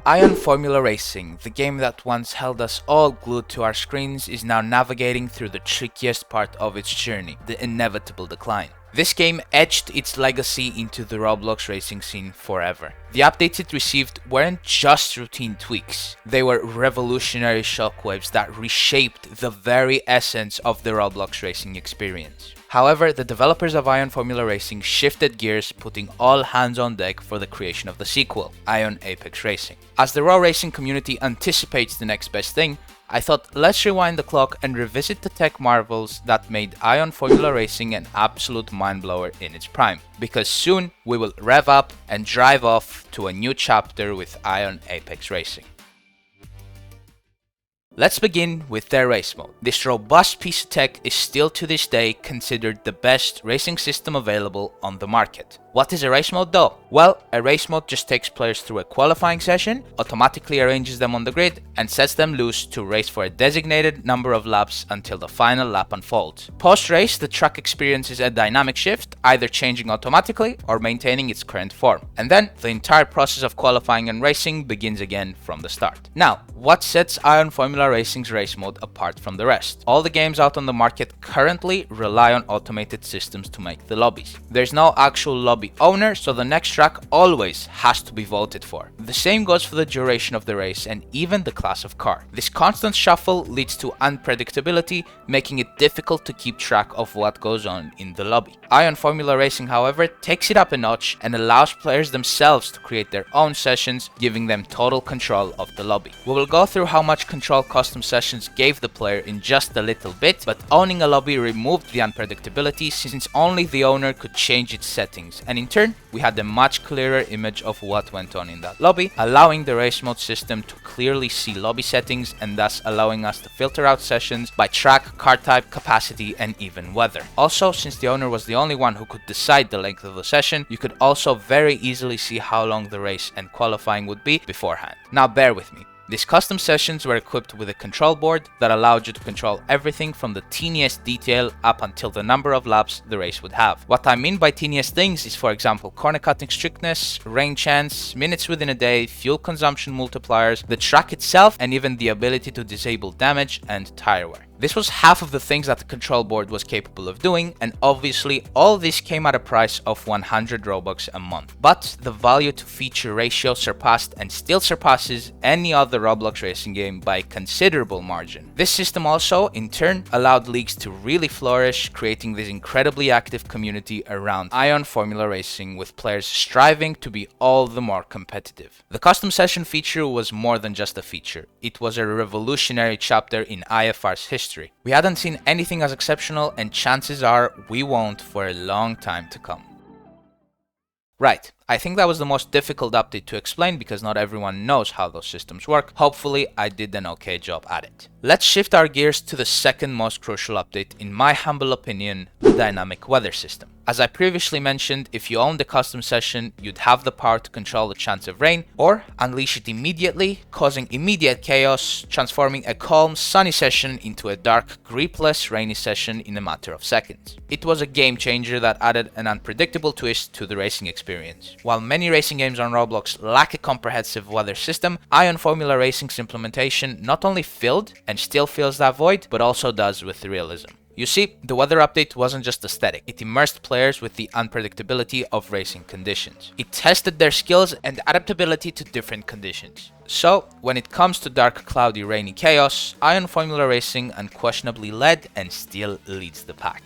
Ion Formula Racing, the game that once held us all glued to our screens, is now navigating through the trickiest part of its journey, the inevitable decline. This game etched its legacy into the Roblox racing scene forever. The updates it received weren't just routine tweaks, they were revolutionary shockwaves that reshaped the very essence of the Roblox racing experience. However, the developers of Ion Formula Racing shifted gears, putting all hands on deck for the creation of the sequel, Ion Apex Racing. As the raw racing community anticipates the next best thing, I thought let's rewind the clock and revisit the tech marvels that made Ion Formula Racing an absolute mindblower in its prime. Because soon we will rev up and drive off to a new chapter with Ion Apex Racing. Let's begin with their race mode. This robust piece of tech is still to this day considered the best racing system available on the market. What is a race mode though? Well, a race mode just takes players through a qualifying session, automatically arranges them on the grid, and sets them loose to race for a designated number of laps until the final lap unfolds. Post-race, the track experiences a dynamic shift, either changing automatically or maintaining its current form. And then, the entire process of qualifying and racing begins again from the start. Now, what sets Ion Formula Racing's race mode apart from the rest? All the games out on the market currently rely on automated systems to make the lobbies. There's no actual lobby owner, so the next track always has to be voted for. The same goes for the duration of the race and even the class of car. This constant shuffle leads to unpredictability, making it difficult to keep track of what goes on in the lobby. Ion Formula Racing, however, takes it up a notch and allows players themselves to create their own sessions, giving them total control of the lobby. We will go through how much control custom sessions gave the player in just a little bit, but owning a lobby removed the unpredictability since only the owner could change its settings, and in turn, we had a much clearer image of what went on in that lobby, allowing the race mode system to clearly see lobby settings and thus allowing us to filter out sessions by track, car type, capacity, and even weather. Also, since the owner was the only one who could decide the length of the session, you could also very easily see how long the race and qualifying would be beforehand. Now bear with me. These custom sessions were equipped with a control board that allowed you to control everything from the teeniest detail up until the number of laps the race would have. What I mean by teeniest things is, for example, corner cutting strictness, rain chance, minutes within a day, fuel consumption multipliers, the track itself, and even the ability to disable damage and tire wear. This was half of the things that the control board was capable of doing, and obviously all this came at a price of 100 Robux a month. But the value to feature ratio surpassed and still surpasses any other Roblox racing game by a considerable margin. This system also, in turn, allowed leagues to really flourish, creating this incredibly active community around Ion Formula Racing, with players striving to be all the more competitive. The custom session feature was more than just a feature. It was a revolutionary chapter in IFR's history. We hadn't seen anything as exceptional, and chances are we won't for a long time to come. Right, I think that was the most difficult update to explain because not everyone knows how those systems work. Hopefully I did an okay job at it. Let's shift our gears to the second most crucial update, in my humble opinion, the dynamic weather system. As I previously mentioned, if you own the custom session, you'd have the power to control the chance of rain or unleash it immediately, causing immediate chaos, transforming a calm, sunny session into a dark, gripless, rainy session in a matter of seconds. It was a game changer that added an unpredictable twist to the racing experience. While many racing games on Roblox lack a comprehensive weather system, Ion Formula Racing's implementation not only filled and still fills that void, but also does with realism. You see, the weather update wasn't just aesthetic, it immersed players with the unpredictability of racing conditions. It tested their skills and adaptability to different conditions. So, when it comes to dark, cloudy, rainy chaos, Ion Formula Racing unquestionably led and still leads the pack.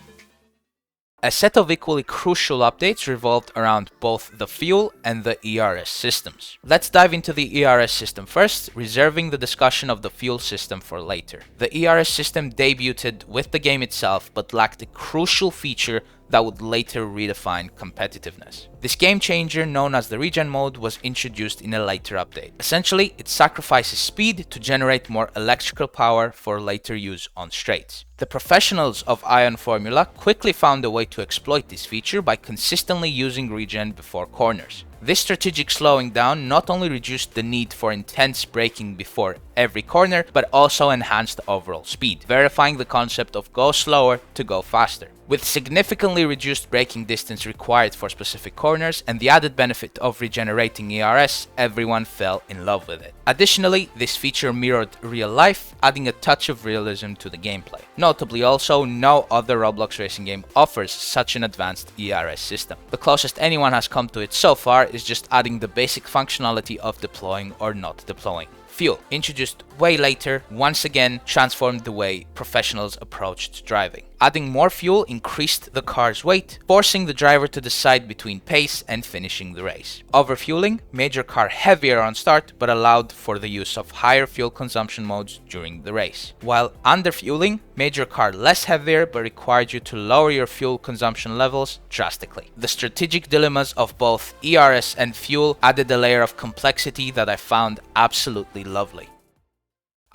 A set of equally crucial updates revolved around both the fuel and the ERS systems. Let's dive into the ERS system first, reserving the discussion of the fuel system for later. The ERS system debuted with the game itself, but lacked a crucial feature that would later redefine competitiveness. This game changer, known as the Regen mode, was introduced in a later update. Essentially, it sacrifices speed to generate more electrical power for later use on straights. The professionals of Ion Formula quickly found a way to exploit this feature by consistently using Regen before corners. This strategic slowing down not only reduced the need for intense braking before every corner, but also enhanced the overall speed, verifying the concept of go slower to go faster. With significantly reduced braking distance required for specific corners and the added benefit of regenerating ERS, everyone fell in love with it. Additionally, this feature mirrored real life, adding a touch of realism to the gameplay. Notably also, no other Roblox racing game offers such an advanced ERS system. The closest anyone has come to it so far is just adding the basic functionality of deploying or not deploying. Fuel, introduced way later, once again transformed the way professionals approached driving. Adding more fuel increased the car's weight, forcing the driver to decide between pace and finishing the race. Overfueling made your car heavier on start but allowed for the use of higher fuel consumption modes during the race. While underfueling made your car less heavier but required you to lower your fuel consumption levels drastically. The strategic dilemmas of both ERS and fuel added a layer of complexity that I found absolutely lovely.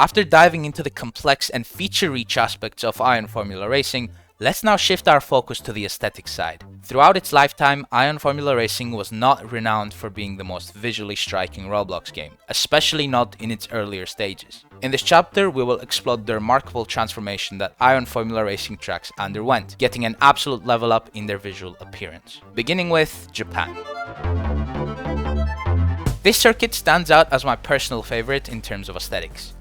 After diving into the complex and feature-rich aspects of Ion Formula Racing, let's now shift our focus to the aesthetic side. Throughout its lifetime, Ion Formula Racing was not renowned for being the most visually striking Roblox game, especially not in its earlier stages. In this chapter, we will explore the remarkable transformation that Ion Formula Racing tracks underwent, getting an absolute level up in their visual appearance. Beginning with Japan. This circuit stands out as my personal favorite in terms of aesthetics.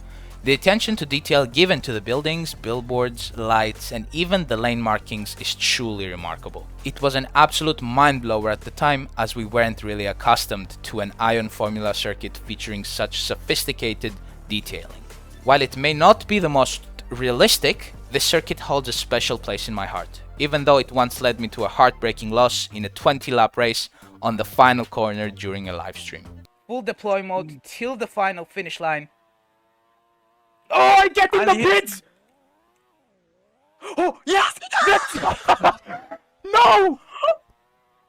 The attention to detail given to the buildings, billboards, lights, and even the lane markings is truly remarkable. It was an absolute mind-blower at the time, as we weren't really accustomed to an Ion Formula circuit featuring such sophisticated detailing. While it may not be the most realistic, this circuit holds a special place in my heart, even though it once led me to a heartbreaking loss in a 20-lap race on the final corner during a live stream. Full deploy mode till the final finish line. Oh, I'm getting the grids! Oh, yes! No!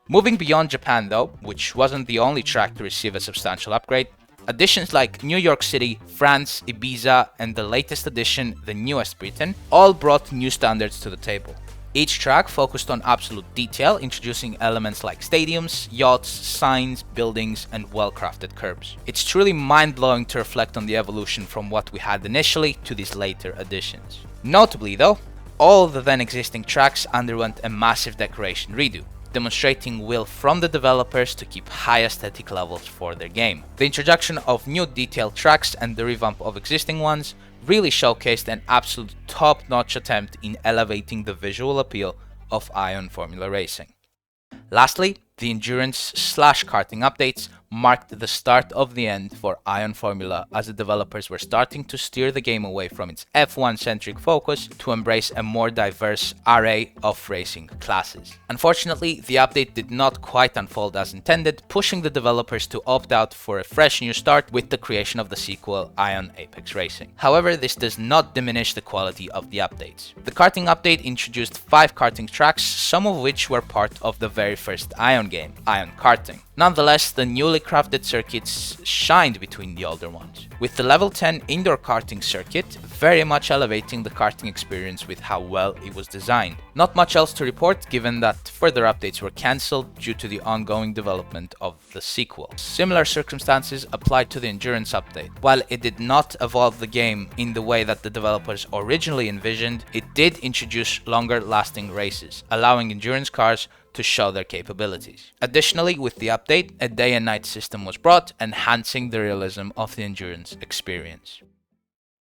Moving beyond Japan though, which wasn't the only track to receive a substantial upgrade, additions like New York City, France, Ibiza, and the latest addition, the newest Britain, all brought new standards to the table. Each track focused on absolute detail, introducing elements like stadiums, yachts, signs, buildings, and well-crafted curbs. It's truly mind-blowing to reflect on the evolution from what we had initially to these later additions. Notably though, all the then existing tracks underwent a massive decoration redo, demonstrating will from the developers to keep high aesthetic levels for their game. The introduction of new detailed tracks and the revamp of existing ones really showcased an absolute top-notch attempt in elevating the visual appeal of Ion Formula Racing. Lastly, the endurance/karting updates marked the start of the end for Ion Formula, as the developers were starting to steer the game away from its F1-centric focus to embrace a more diverse array of racing classes. Unfortunately, the update did not quite unfold as intended, pushing the developers to opt out for a fresh new start with the creation of the sequel Ion Apex Racing. However, this does not diminish the quality of the updates. The karting update introduced 5 karting tracks, some of which were part of the very first Ion game, Ion Karting. Nonetheless, the newly crafted circuits shined between the older ones, with the level 10 indoor karting circuit very much elevating the karting experience with how well it was designed. Not much else to report, given that further updates were cancelled due to the ongoing development of the sequel. Similar circumstances applied to the endurance update. While it did not evolve the game in the way that the developers originally envisioned, it did introduce longer lasting races, allowing endurance cars to show their capabilities. Additionally, with the update, a day and night system was brought, enhancing the realism of the endurance experience.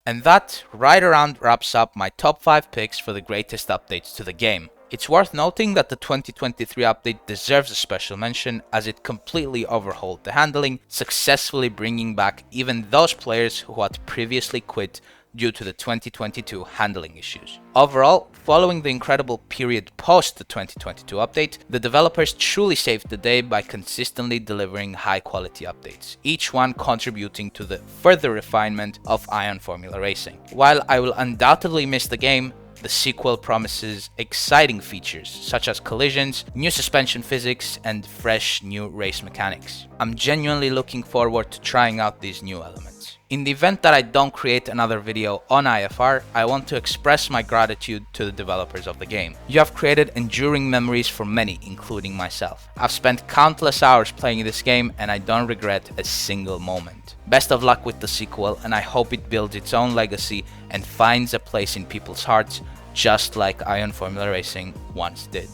And that right around wraps up my top 5 picks for the greatest updates to the game. It's worth noting that the 2023 update deserves a special mention, as it completely overhauled the handling, successfully bringing back even those players who had previously quit due to the 2022 handling issues. Overall, following the incredible period post the 2022 update, the developers truly saved the day by consistently delivering high quality updates, each one contributing to the further refinement of Ion Formula Racing. While I will undoubtedly miss the game, the sequel promises exciting features such as collisions, new suspension physics, and fresh new race mechanics. I'm genuinely looking forward to trying out these new elements. In the event that I don't create another video on IFR, I want to express my gratitude to the developers of the game. You have created enduring memories for many, including myself. I've spent countless hours playing this game and I don't regret a single moment. Best of luck with the sequel, and I hope it builds its own legacy and finds a place in people's hearts, just like Ion Formula Racing once did.